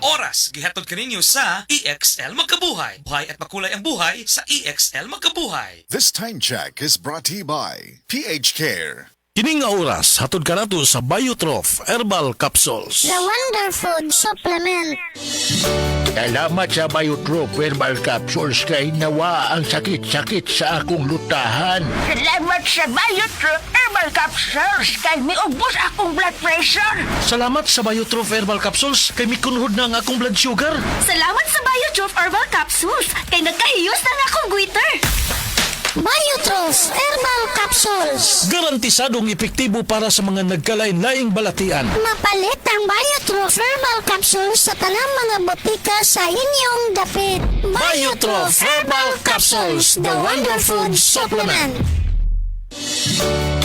oras gihatod kaninyo sa EXL Magkabuhay. Buhay at makulay ang buhay sa EXL Magkabuhay. This time check is brought to you by PH Care. Kining nga oras, hatod ka nato sa Biotrof Herbal Capsules. The Wonder Food Supplement. Salamat sa Biotrof Herbal Capsules kay nawa ang sakit-sakit sa akong lutahan. Salamat sa Biotrof Herbal Capsules kay miubos akong blood pressure. Salamat sa Biotrof Herbal Capsules kay mikunhod na ang akong blood sugar. Salamat sa Biotrof Herbal Capsules kay nagkahiyos na akong goiter. Biotrof Herbal Capsules. Garantisadong epektibo para sa mga nagkalain-laing balatian. Mapalit ang Biotrof Herbal Capsules sa tanang mga botika sa inyong dapit. Biotrof Herbal Capsules, the Wonder Food Supplement.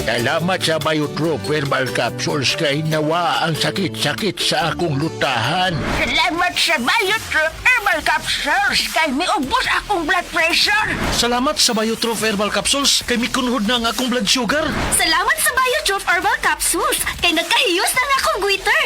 Salamat sa Biotrof Herbal Capsules kay nawa ang sakit-sakit sa akong lutahan. Salamat sa Biotrof Herbal Capsules kay miubos akong blood pressure. Salamat sa Biotrof Herbal Capsules kay mikunhod na ang akong blood sugar. Salamat sa Biotrof Herbal Capsules kay nagkahiyos na akong goiter.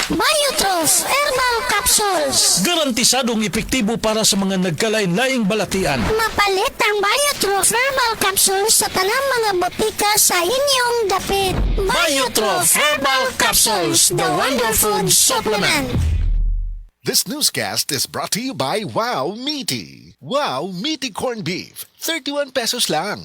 Biotrof Herbal Capsules. Garantisadong epektibo para sa mga nagkalain-laing balatian. Mapalit ang Biotrof Herbal Capsules sa tanang mga botika sa inyong dapit. Biotrof Herbal Capsules, the Wonder Food Supplement. This newscast is brought to you by Wow Meaty. Wow Meaty Corned Beef, 31 pesos lang.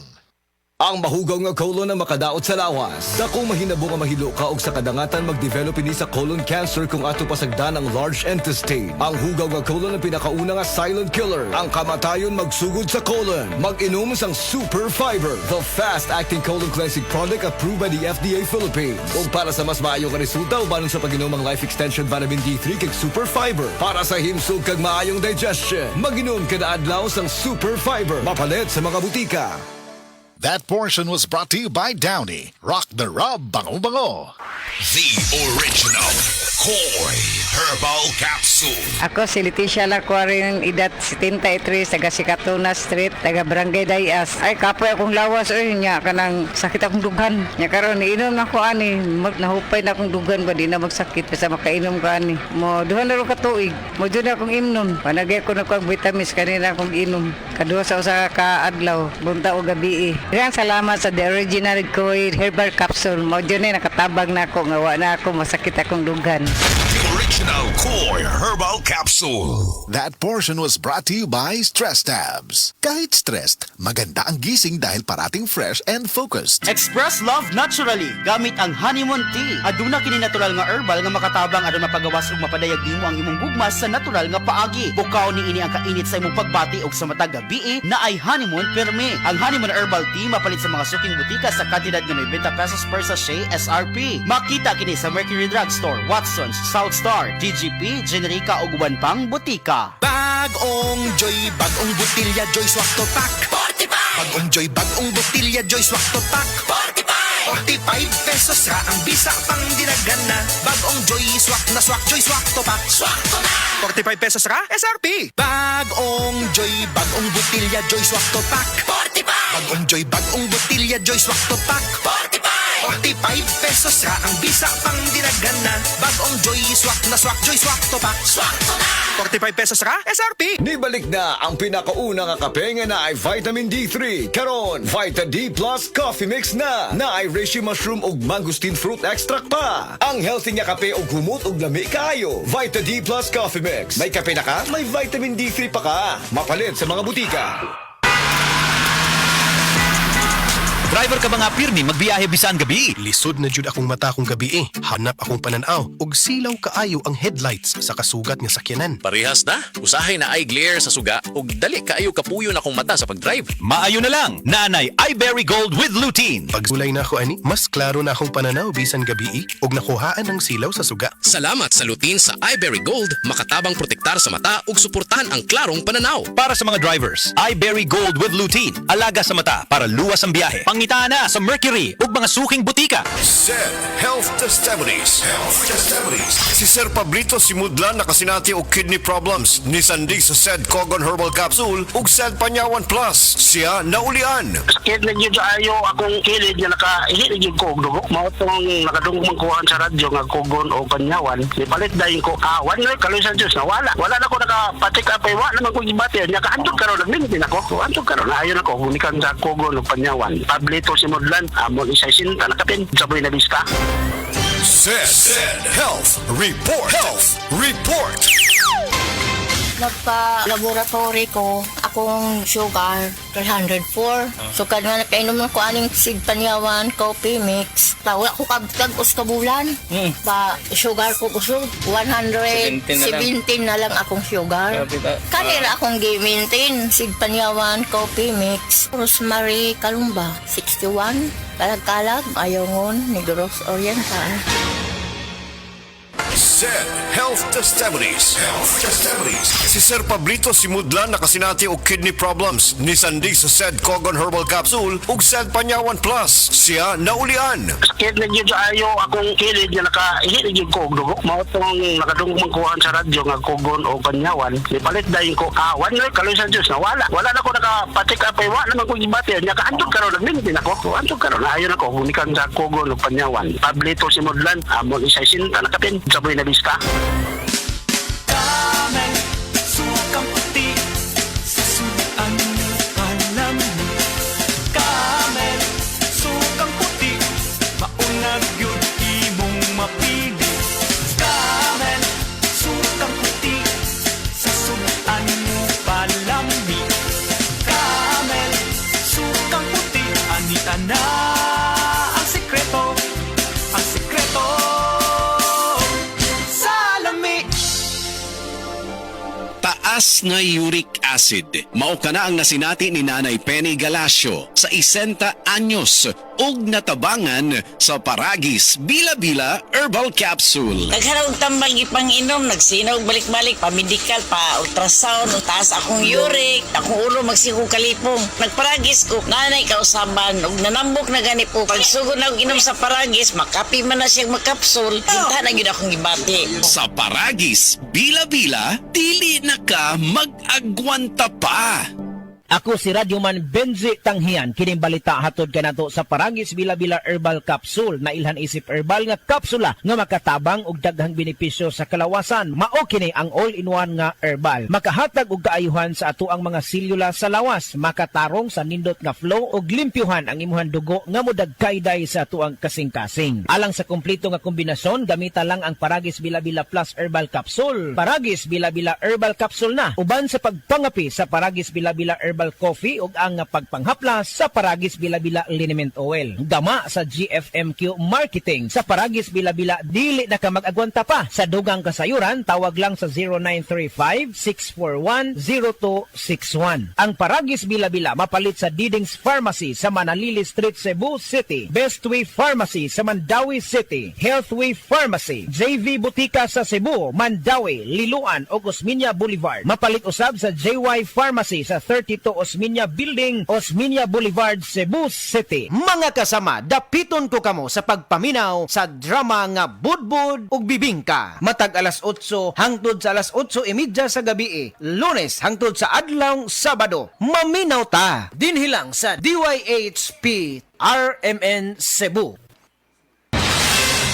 Ang mahugaw nga colon na makadaot sa lawas. Dako mahinabo nga mahilo ka og sa kadangatan mag-develop ini sa colon cancer kung ato pasagdan ang large intestine. Ang hugaw nga colon ang pinakauna nga silent killer. Ang kamatayon magsugod sa colon. Mag-inom sang Super Fiber, the fast-acting colon cleansing product approved by the FDA Philippines. Ug para sa mas maayong resulta ubanon sa pag-inom ang Life Extension Vitamin D3 kag Super Fiber. Para sa himsog kag maayong digestion, mag-inom kada adlaw sang Super Fiber. Mapalit sa mga butika. That portion was brought to you by Downy. Rock the Rub Bango-Bango. The original Koi Herbal Capsule. Ako si Leticia Lacuarin, edad 73, taga Sikatuna Street, taga Barangay Dayas. Ay, kapoy akong lawas, nya kanang sakit akong dugan. Nya karon iinom na ko ani, nahupay na akong dugan ba, di na magsakit, basta makainom ko ani. Mo, duha na rin katuig, mo dyan akong imnon. Panagay ko na ko ang vitamins, kanina akong inom. Kaduha sa usa ka adlaw, bunta o gabi. Daghang salamat sa The Original Koi Herbal Capsule. Mo dyan nakatabag na ako, ngawa na ako, masakit akong dugan. The original Koi Herbal Capsule. That portion was brought to you by Stress Tabs. Kahit stressed, maganda ang gising dahil parating fresh and focused. Express love naturally gamit ang honeymoon tea. Aduna kini natural nga herbal nga makatabang aron mapagawas ug mapadayag nimo ang imong gugmas sa natural nga paagi. Bukaw ni ini ang kainit sa imong pagbati ug sa matag gabi na ay honeymoon perme. Ang honeymoon herbal tea mapalit sa mga suking butika sa kantidad nga 90 pesos per sachet SRP. Makita kini sa Mercury Drugstore, Watson's, South Star, DGP, Generica ug uban pang butika. Bagong Joy, bagong butilya Joy Swak to Pack. 45. Bagong Joy, bagong butilya Joy Swak to Pack. 45. 45 pesos ra ang bisa pang dinagana. Bagong Joy Swak na Swak Joy Swak to Pack. Swak to na. 45 pesos ra SRP. Bagong Joy, bagong butilya Joy Swak to Pack. 45. Bagong Joy, bagong butilya Joy Swak to Pack. 45. 45 pesos ra ang bisa pang dinagana. Bagong Joy Swak na Swak Joy Swak to Pack. Swak to na. 45 pesos ra SRP. Nibalik na ang pinakauna nga kape nga na ay vitamin D3. Karon, Vita D Plus Coffee Mix na ay reishi mushroom ug mangosteen fruit extract pa. Ang healthy nga kape ug humot ug lami kaayo. Vita D Plus Coffee Mix. May kape na ka, may vitamin D3 pa ka. Mapalit sa mga butika. Driver ka ba nga pirmi magbiyahe bisan gabi? Lisod na jud akong mata kong gabi Hanap akong pananaw ug silaw kaayo ang headlights sa kasugat nga sakyanan. Parehas na. Usahay na eye glare sa suga ug dali kaayo kapuyo na akong mata sa pagdrive. Maayo na lang. Nanay iBerry Gold with lutein. Pagsulay na ako ani, mas klaro na akong pananaw bisan gabi ug nakuhaan ang silaw sa suga. Salamat sa lutein sa iBerry Gold, makatabang protektar sa mata ug suportahan ang klarong pananaw. Para sa mga drivers, iBerry Gold with lutein. Alaga sa mata para luwas ang biyahe. Makita na sa Mercury ug mga suking butika. SED Health Testimonies. Si Sir Pablito Simudlan nakasinati og kidney problems ni sandig sa SED Cogon Herbal Capsule ug SED Panyawan Plus. Siya naulian. Sakit na gyud ayo akong kilid nga nakaihit gyud ko og dugo. Mao tong nakadungog man kuhaan sa radyo nga Cogon o Panyawan. Nipalit dayon ko kawan nga kaloy sa Dios na wala na ko nakapatik apay wa naman ko gibati nya kaadto karon naglimtin ako. Anto karon ayo na ko hunikan sa Cogon o Panyawan. Pablito Simudlan amon isa sinta nakapin sa buhay na biska. SED Health Report. Nagpa-laboratory ko, akong sugar, 304. So, kadang nakainom ko aning Sig Panyawan, coffee mix. Tawa ko kagkagos ka bulan. Pa, sugar ko kusog, 117 na lang akong sugar. Kanira akong gi-maintain, Sig Panyawan, coffee mix. Rosemary Kalumba, 61. Kalag-kalag, Ayongon, Negros Oriental. SED Health Testimonies. Si Sir Pablito Simudlan nakasinati og kidney problems ni sandig sa SED Cogon Herbal Capsule ug SED Panyawan Plus. Siya naulian. Sakit na gyud ayo akong kilid nga nakaihit gyud ko og dugo. Mao tong nakadungog man kuhaan sa radyo nga Cogon o Panyawan. Nipalit dayon ko kawan nga kaloy sa Dios na wala na ko nakapatik apay wa naman ko gibati nya kaadto karon naglimtin ako. Anto karon ayo na ko hunikan sa Cogon o Panyawan. Pablito Simudlan amon isa sinta nakapin sa buhay na biska. Damay, sukang puti, sa suan alam mo. Kamel, sukang puti, maunag yun imong mapili. Kamel, sukang puti, sa suan mo palami. Kamel, sukang puti, anita na ang sekreto. Taas nga uric acid. Mao ka na ang nasinati ni Nanay Penny Galasio sa 60 anyos ug natabangan sa Paragis Bila-Bila Herbal Capsule. Nagharap tambal gipang-inom, nagsinaw balik-balik, pa-medical, pa-ultrasound, taas akong uric, akong ulo magsikong kalipong. Nagparagis ko, nanay kausaban, ug nanambok na gani po. Pagsugod na og inom sa Paragis, makapi man na siyang makapsul, hinta na yun akong gibati. Sa Paragis Bila-Bila, dili na ka mag-agwanta pa. Ako si Radyoman Benzi Tanghian, kining balita hatod kanato sa Paragis Bila-Bila Herbal Capsule na ilhan isip herbal nga kapsula nga makatabang og daghang benepisyo sa kalawasan. Mao kini ang all-in-one nga herbal. Makahatag og kaayuhan sa ato ang mga selula sa lawas, makatarong sa nindot nga flow og limpyuhan ang imuhang dugo nga modagkayday sa ato ang kasing-kasing. Alang sa kumpleto nga kombinasyon, gamita lang ang Paragis Bila-Bila Plus Herbal Capsule. Paragis Bila-Bila Herbal Capsule na uban sa pagpangapi sa Paragis Bila-Bila Herbal Coffee ug ang pagpanghaplas sa Paragis Bila-Bila Liniment Oil. Gama sa GFMQ Marketing sa Paragis Bila-Bila, dili na ka mag-agwanta pa. Sa dugang kasayuran, tawag lang sa 0935-641-0261. Ang Paragis Bila-Bila mapalit sa Didings Pharmacy sa Manalili Street, Cebu City, Bestway Pharmacy sa Mandawi City, Healthway Pharmacy, JV Butika sa Cebu, Mandawi, Liloan ug Osmeña Boulevard. Mapalit usab sa JY Pharmacy sa 32 Osmeña Building, Osmeña Boulevard, Cebu City. Mga kasama, dapiton ko kamo sa pagpaminaw sa drama nga Budbud ug Bibingka. Matag alas 8 hangtod sa alas 8:30 sa gabi, Lunes hangtod sa adlaw Sabado. Maminaw ta dinhi lang sa DYHP RMN Cebu.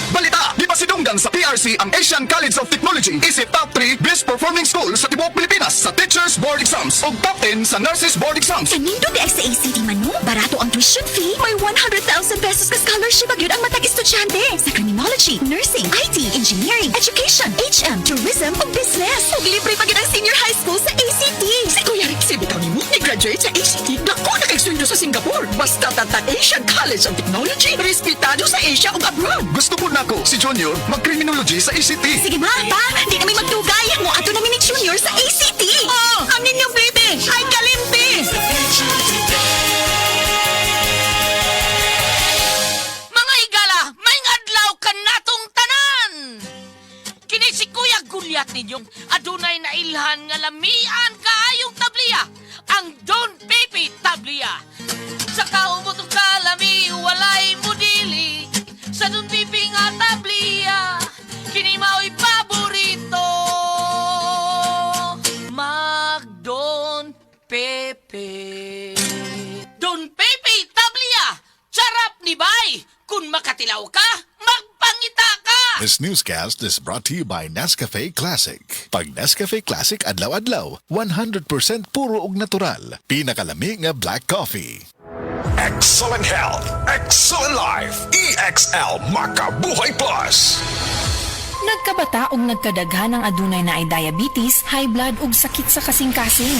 Balita! Di ba sinunggan sa PRC ang Asian College of Technology isip top 3 best performing school sa tibuok Pilipinas sa Teachers Board Exams o top 10 sa Nurses Board Exams. Kanindo di ay sa ACT manu, barato ang tuition fee, may 100,000 pesos ka scholarship agyud ang matag estudyante sa criminology, nursing, IT, engineering, education, HM, tourism ug business. Ug libre pa gyud ang senior high school sa ACT. Si Kuya Rick bitaw nimo ni graduate sa ACT, dako na kay sweldo sa Singapore. Basta tata Asian College of Technology, respetado sa Asia ug abroad. Gusto po nako si Junior mag-criminology sa ACT. Sige ma, pa, di kami magdugay. Mo ato namin ni Junior sa ACT. Oh, ang ninyong baby, ay kalimpi. Mga higala, may adlaw ka natong tanan. Kini si Kuya gulyat ninyo, adunay nailhan nga lamian kaayong tabliya, ang Don Pepe Tabliya. Sa kaumot ng kalami, walay mudili, sa Don Pepe nga tabliya, kini mao'y paborito. Mag-Don Pepe. Don Pepe Tabliya, charap ni bay, kung makatilaw ka, magpangita ka! This newscast is brought to you by Nescafe Classic. Pag Nescafe Classic adlaw-adlaw, 100% puro ug natural. Pinakalami nga black coffee. Excellent health, excellent life. EXL Makabuhay Plus. Nagkabata ug nagkadaghan ng adunay na ay diabetes, high blood ug sakit sa kasing-kasing.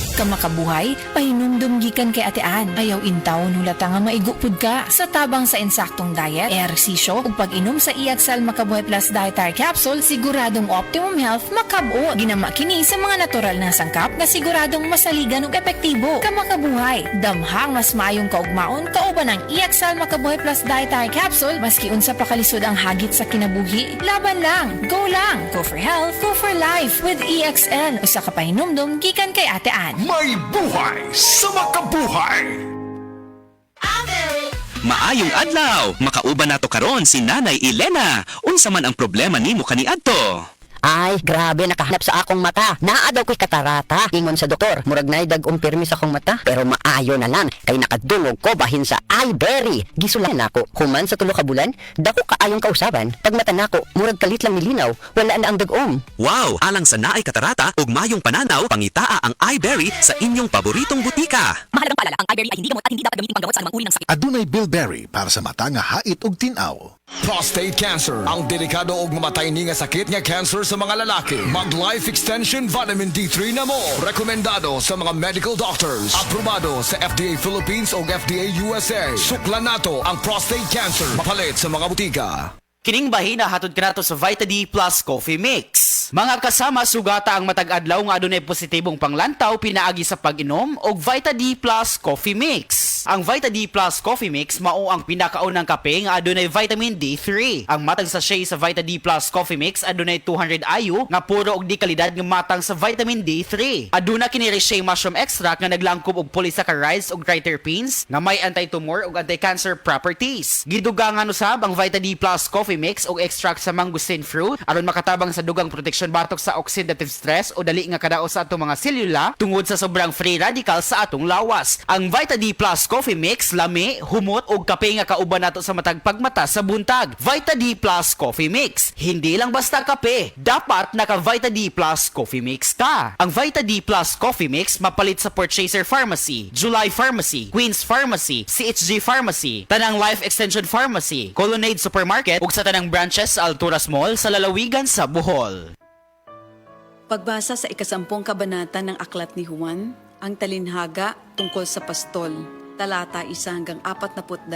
Kamakabuhay, pahinumdum gikan kay atean. Ayaw intaw nulata nga maigupod ka. Sa tabang sa insaktong diet, ehersisyo ug pag-inom sa EXL Makabuhay Plus Dietary Capsule, siguradong optimum health makabuo. Ginama kini sa mga natural na sangkap na siguradong masaligan ug epektibo. Kamakabuhay, damhang mas maayong kaugmaon kauban ng EXL Makabuhay Plus Dietary Capsule maski unsa pa kalisod ang hagit sa kinabuhi. Laban lang, go lang. Go for health, go for life with EXL. Usa ka pahinumdum gikan kay atean. May buhay sa makabuhay! Maayong adlaw! Makauban nato karon si Nanay Elena. Unsa man ang problema nimo kaniadto? Ay, grabe, nakahanap sa akong mata. Naa daw ko'y katarata. Ingon sa doktor, murag na'y dag-ong pirmi sa akong mata. Pero maayo na lang, kay nakadungog ko bahin sa iBerry. Gisulan ako, human sa 3 ka bulan, dako kaayong kausaban. Pag mata nako, murag kalit lang nilinaw, wala na ang dag-ong. Wow! Alang sa naay katarata ug mayong pananaw, pangitaa ang iBerry sa inyong paboritong butika. Mahalagang paalala, ang iBerry ay hindi gamot at hindi dapat gamitin panggamot sa anumang uri ng sakit. Adunay Bilberry para sa mata nga hait ug tinaw. Prostate cancer, ang delikado ug mamatay ni nga sakit nga cancer sa mga lalaki. Mag Life Extension Vitamin D3 na mo. Rekomendado sa mga medical doctors. Aprobado sa FDA Philippines ug FDA USA. Suklan nato ang prostate cancer. Mapalit sa mga butika. Kining bahina hatod kanato sa Vita D Plus Coffee Mix. Mga kasama, sugata ang matag-adlaw nga adunay positibong panglantaw pinaagi sa pag-inom og Vita D Plus Coffee Mix. Ang Vita D Plus Coffee Mix mao ang pinakaunang kape nga adunay vitamin D3. Ang matag sachet sa Vita D Plus Coffee Mix adunay 200 IU nga puro og di kalidad nga matang sa vitamin D3. Aduna kini Reishi mushroom extract nga naglangkob og polysaccharides ug triterpenes nga may anti-tumor ug anti-cancer properties. Gidugangan usab ang Vita D Plus Coffee Mix og extract sa mangosteen fruit aron makatabang sa dugang protection batok sa oxidative stress o dali nga kadaot sa atong mga selula tungod sa sobrang free radical sa atong lawas. Ang Vita D Plus Coffee Mix lami, humot og kape nga kauban nato sa matag pagmata sa buntag. Vita D Plus Coffee Mix, hindi lang basta kape, dapat naka Vita D Plus Coffee Mix ka. Ang Vita D Plus Coffee Mix mapalit sa Purchaser Pharmacy, July Pharmacy, Queen's Pharmacy, CHG Pharmacy, Tanang Life Extension Pharmacy, Colonnade Supermarket ug sa tanang branches sa Alturas Mall sa lalawigan sa Bohol. Pagbasa sa 10 kabanata ng Aklat ni Juan, ang talinhaga tungkol sa pastol, talata 1 hanggang 42.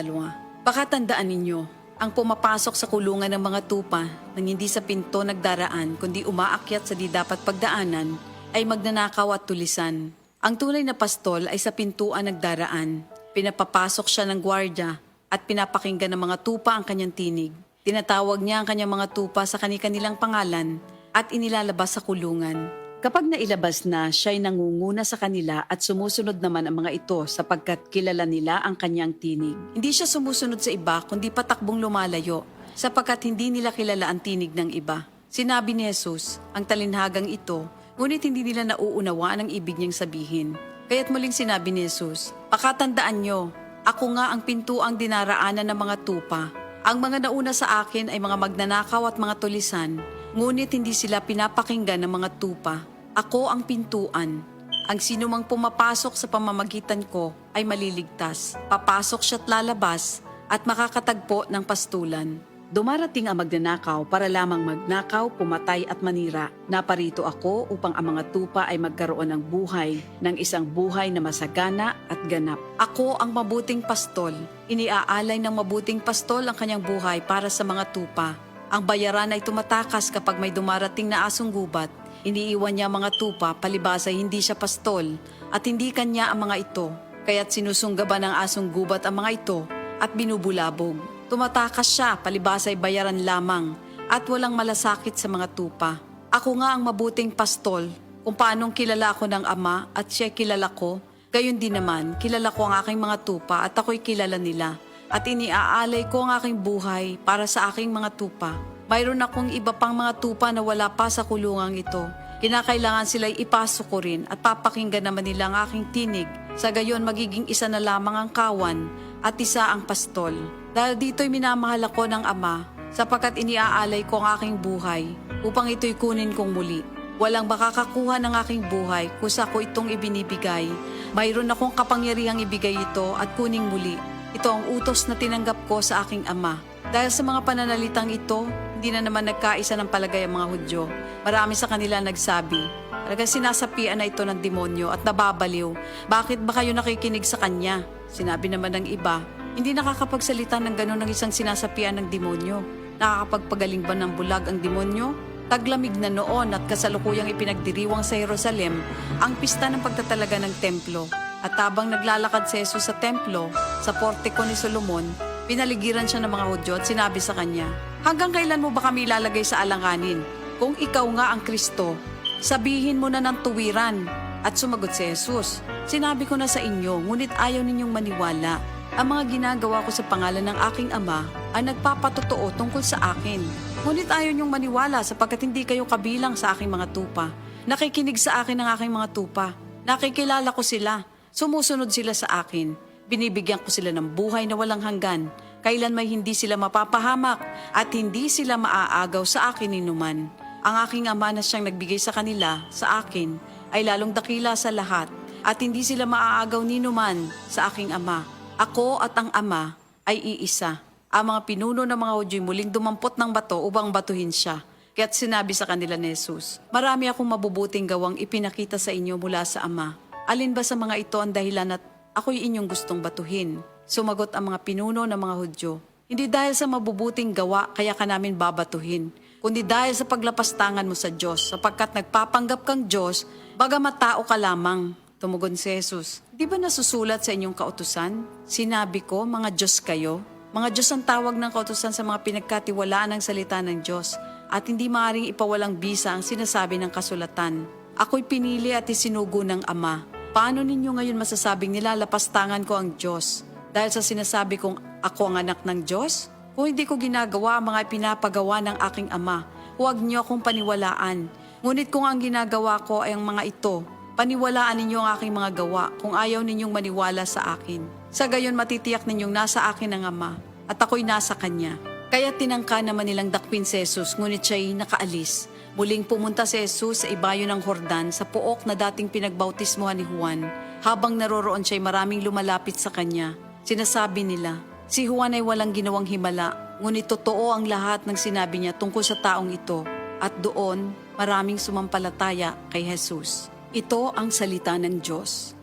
Pakatandaan ninyo, ang pumapasok sa kulungan ng mga tupa nang hindi sa pinto nagdaraan kundi umaakyat sa di dapat pagdaanan ay magnanakaw at tulisan. Ang tunay na pastol ay sa pintuan nagdaraan. Pinapapasok siya ng gwardya at pinapakinggan ng mga tupa ang kanyang tinig. Tinatawag niya ang kanyang mga tupa sa kanilang pangalan at inilalabas sa kulungan. Kapag nailabas na, siya'y nangunguna sa kanila at sumusunod naman ang mga ito sapagkat kilala nila ang kanyang tinig. Hindi siya sumusunod sa iba kundi patakbong lumalayo sapagkat hindi nila kilala ang tinig ng iba. Sinabi ni Jesus, ang talinhagang ito, ngunit hindi nila nauunawaan ang ibig niyang sabihin. Kaya't muling sinabi ni Jesus, pakatandaan nyo, ako nga ang pintuang dinaraanan ng mga tupa. Ang mga nauna sa akin ay mga magnanakaw at mga tulisan, ngunit hindi sila pinapakinggan ng mga tupa. Ako ang pintuan. Ang sinumang pumapasok sa pamamagitan ko ay maliligtas. Papasok siya't lalabas at makakatagpo ng pastulan. Dumarating ang magnanakaw para lamang magnakaw, pumatay at manira. Naparito ako upang ang mga tupa ay magkaroon ng buhay, ng isang buhay na masagana at ganap. Ako ang mabuting pastol. Iniaalay ng mabuting pastol ang kanyang buhay para sa mga tupa. Ang bayaran ay tumatakas kapag may dumarating na asong gubat. Iniiwan niya mga tupa, palibas ay hindi siya pastol at hindi kanya ang mga ito. Kaya't sinusunggaban ng asong gubat ang mga ito at binubulabog. Tumatakas siya, palibas ay bayaran lamang at walang malasakit sa mga tupa. Ako nga ang mabuting pastol, kung paanong kilala ko ng Ama at siya kilala ko, gayon din naman, kilala ko ang aking mga tupa at ako'y kilala nila. At iniaalay ko ang aking buhay para sa aking mga tupa. Mayroon akong iba pang mga tupa na wala pa sa kulungang ito. Kinakailangan sila'y ipasok ko rin at papakinggan naman nila ang aking tinig. Sa gayon magiging isa na lamang ang kawan at isa ang pastol. Dahil dito'y minamahal ako ng Ama, sapagkat iniaalay ko ang aking buhay upang ito'y kunin kong muli. Walang makakakuha ng aking buhay kusa ko itong ibinibigay. Mayroon akong kapangyarihang ibigay ito at kuning muli. Ito ang utos na tinanggap ko sa aking Ama. Dahil sa mga pananalitang ito, hindi na naman nagkaisa ng palagay ang mga Hudyo. Marami sa kanila nagsabi, talagang sinasapian na ito ng demonyo at nababaliw. Bakit ba kayo nakikinig sa kanya? Sinabi naman ng iba, hindi nakakapagsalita ng gano'n ng isang sinasapian ng demonyo. Nakakapagpagaling ba ng bulag ang demonyo? Taglamig na noon at kasalukuyang ipinagdiriwang sa Jerusalem ang pista ng pagtatalaga ng templo. At habang naglalakad si Jesus sa templo, sa portiko ni Solomon, pinaligiran siya ng mga Hudyo at sinabi sa kanya, hanggang kailan mo ba kami ilalagay sa alanganin? Kung ikaw nga ang Kristo, sabihin mo na ng tuwiran. At sumagot si Jesus, sinabi ko na sa inyo, ngunit ayaw ninyong maniwala. Ang mga ginagawa ko sa pangalan ng aking Ama ay nagpapatotoo tungkol sa akin. Ngunit ayaw ninyong maniwala sapagkat hindi kayo kabilang sa aking mga tupa. Nakikinig sa akin ang aking mga tupa. Nakikilala ko sila. Sumusunod sila sa akin. Binibigyan ko sila ng buhay na walang hanggan. Kailan may hindi sila mapapahamak at hindi sila maaagaw sa akin ninuman. Ang aking Ama na siyang nagbigay sa kanila, sa akin, ay lalong dakila sa lahat at hindi sila maaagaw ninuman sa aking Ama. Ako at ang Ama ay iisa. Ang mga pinuno ng mga Hudyo'y muling dumampot ng bato upang batuhin siya. Kaya't sinabi sa kanila ni Jesus, marami akong mabubuting gawang ipinakita sa inyo mula sa Ama. Alin ba sa mga ito ang dahilan at ako'y inyong gustong batuhin? Sumagot ang mga pinuno ng mga Hudyo, hindi dahil sa mabubuting gawa kaya ka namin babatuhin, kundi dahil sa paglapastangan mo sa Diyos, sapagkat nagpapanggap kang Diyos, bagamat tao ka lamang. Tumugon si Jesus, di ba nasusulat sa inyong kautusan? Sinabi ko, mga Diyos kayo. Mga Diyos ang tawag ng kautusan sa mga pinagkatiwalaan ng salita ng Diyos, at hindi maaaring ipawalang bisa ang sinasabi ng kasulatan. Ako'y pinili at isinugo ng Ama. Paano ninyo ngayon masasabing nilalapastangan ko ang Diyos? Dahil sa sinasabi kong ako ang anak ng Diyos? Kung hindi ko ginagawa ang mga pinapagawa ng aking Ama, huwag niyo akong paniwalaan. Ngunit kung ang ginagawa ko ay ang mga ito, paniwalaan ninyo ang aking mga gawa kung ayaw ninyong maniwala sa akin. Sa gayon matitiyak ninyong nasa akin ang Ama at ako'y nasa Kanya. Kaya tinangka naman nilang dakpin si Jesus, ngunit siya'y nakaalis. Muling pumunta si Jesus sa ibayo ng Jordan sa pook na dating pinagbautismohan ni Juan. Habang naroroon siya'y maraming lumalapit sa kanya. Sinasabi nila, si Juan ay walang ginawang himala, ngunit totoo ang lahat ng sinabi niya tungkol sa taong ito. At doon, maraming sumampalataya kay Jesus. Ito ang salita ng Diyos.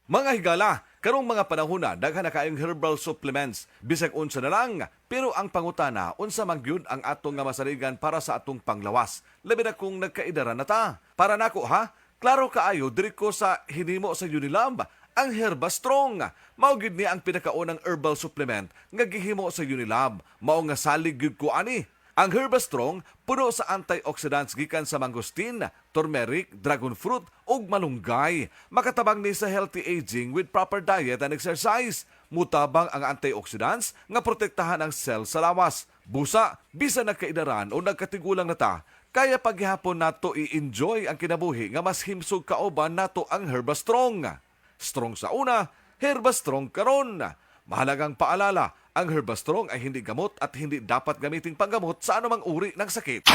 Mga higala, karong mga panahon na daghan na kaayong herbal supplements bisag unsa na lang, pero ang pangutana unsa man gyud ang atong nga masaligan para sa atong panglawas, labi na kung nagkaidara na ta. Para nako ha, klaro kaayo diri ko sa hinimo sa Unilab ang Herba Strong. Mao gyud ni ang pinakaunang herbal supplement nga gihimo sa Unilab, mao nga salig gyud ko ani. Ang Herba Strong puno sa antioxidants gikan sa mangosteen, turmeric, dragon fruit ug malunggay. Makatabang ni sa healthy aging with proper diet and exercise. Mutabang ang antioxidants nga protektahan ang cell sa lawas. Busa, bisa nagkaidaran o nagkatigulang na ta, kaya paghihapon nato i-enjoy ang kinabuhi nga mas himsog kaoban nato ang Herba Strong. Strong sa una, Herba Strong karon. Mahalagang paalala, ang Herba Strong ay hindi gamot at hindi dapat gamitin panggamot sa anumang uri ng sakit.